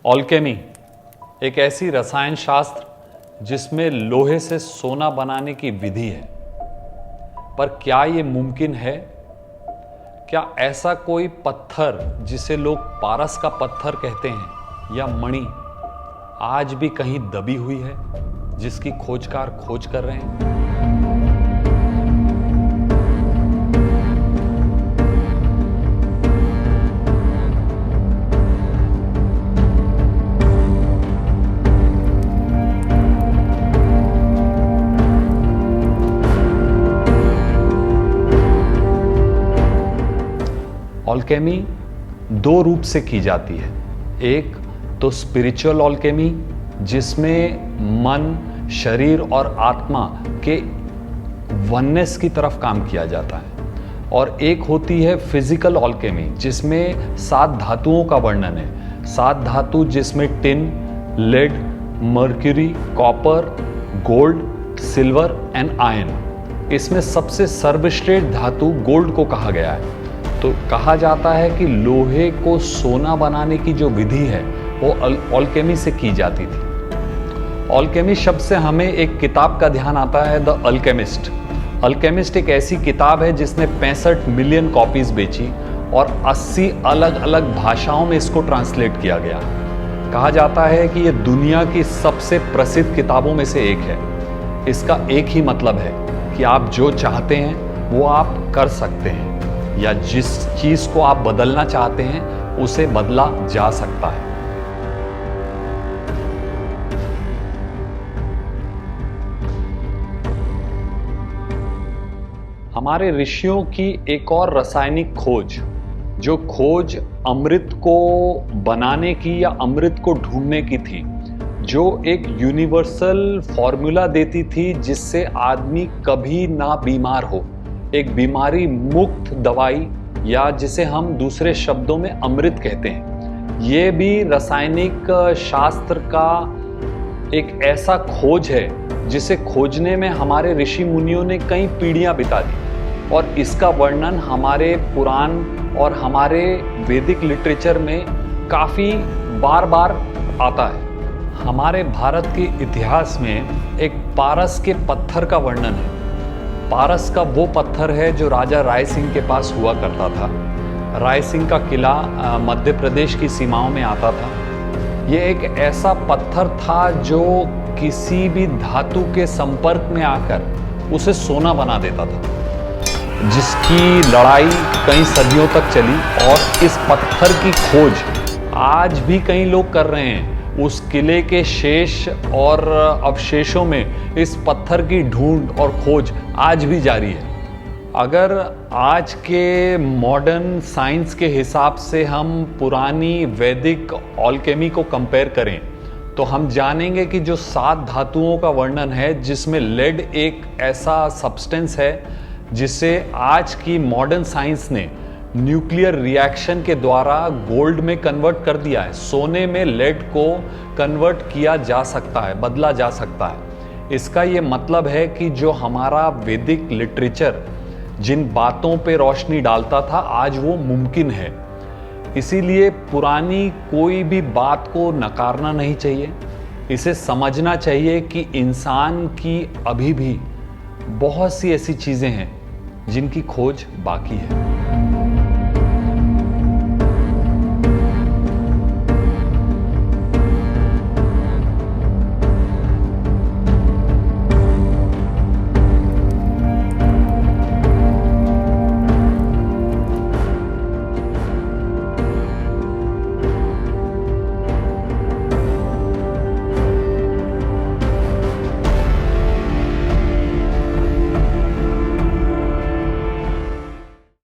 ऑल्केमी एक ऐसी रसायन शास्त्र जिसमें लोहे से सोना बनाने की विधि है। पर क्या ये मुमकिन है? क्या ऐसा कोई पत्थर जिसे लोग पारस का पत्थर कहते हैं या मणि आज भी कहीं दबी हुई है जिसकी खोजकार खोज कर रहे हैं? ऑल्केमी दो रूप से की जाती है। एक तो स्पिरिचुअल ऑल्केमी जिसमें मन, शरीर और आत्मा के वननेस की तरफ काम किया जाता है, और एक होती है फिजिकल ऑल्केमी जिसमें 7 धातुओं का वर्णन है। 7 धातु जिसमें tin, lead, mercury, copper, gold, silver and iron. इसमें सबसे सर्वश्रेष्ठ धातु गोल्ड को कहा गया है। तो कहा जाता है कि लोहे को सोना बनाने की जो विधि है वो ऑल्केमी से की जाती थी। ऑल्केमी शब्द से हमें एक किताब का ध्यान आता है, द अल्केमिस्ट। अल्केमिस्ट एक ऐसी किताब है जिसने 65 मिलियन कॉपीज बेची और 80 अलग अलग भाषाओं में इसको ट्रांसलेट किया गया। कहा जाता है कि यह दुनिया की सबसे प्रसिद्ध किताबों में से एक है। इसका एक ही मतलब है कि आप जो चाहते हैं वो आप कर सकते हैं, या जिस चीज को आप बदलना चाहते हैं उसे बदला जा सकता है। हमारे ऋषियों की एक और रासायनिक खोज, जो खोज अमृत को बनाने की या अमृत को ढूंढने की थी, जो एक यूनिवर्सल फॉर्मूला देती थी जिससे आदमी कभी ना बीमार हो, एक बीमारी मुक्त दवाई, या जिसे हम दूसरे शब्दों में अमृत कहते हैं। ये भी रासायनिक शास्त्र का एक ऐसा खोज है जिसे खोजने में हमारे ऋषि मुनियों ने कई पीढ़ियां बिता दी, और इसका वर्णन हमारे पुराण और हमारे वैदिक लिटरेचर में काफ़ी बार बार आता है। हमारे भारत के इतिहास में एक पारस के पत्थर का वर्णन है। पारस का वो पत्थर है जो राजा राय सिंह के पास हुआ करता था। राय सिंह का किला मध्य प्रदेश की सीमाओं में आता था। ये एक ऐसा पत्थर था जो किसी भी धातु के संपर्क में आकर उसे सोना बना देता था, जिसकी लड़ाई कई सदियों तक चली, और इस पत्थर की खोज आज भी कई लोग कर रहे हैं। उस किले के शेष और अवशेषों में इस पत्थर की ढूंढ और खोज आज भी जारी है। अगर आज के मॉडर्न साइंस के हिसाब से हम पुरानी वैदिक ऑल्केमी को कंपेयर करें तो हम जानेंगे कि जो 7 धातुओं का वर्णन है, जिसमें लेड एक ऐसा सब्सटेंस है जिसे आज की मॉडर्न साइंस ने न्यूक्लियर रिएक्शन के द्वारा गोल्ड में कन्वर्ट कर दिया है। सोने में लेड को कन्वर्ट किया जा सकता है, बदला जा सकता है। इसका ये मतलब है कि जो हमारा वैदिक लिटरेचर जिन बातों पे रोशनी डालता था, आज वो मुमकिन है। इसीलिए पुरानी कोई भी बात को नकारना नहीं चाहिए। इसे समझना चाहिए कि इंसान की अभी भी बहुत सी ऐसी चीज़ें हैं जिनकी खोज बाकी है।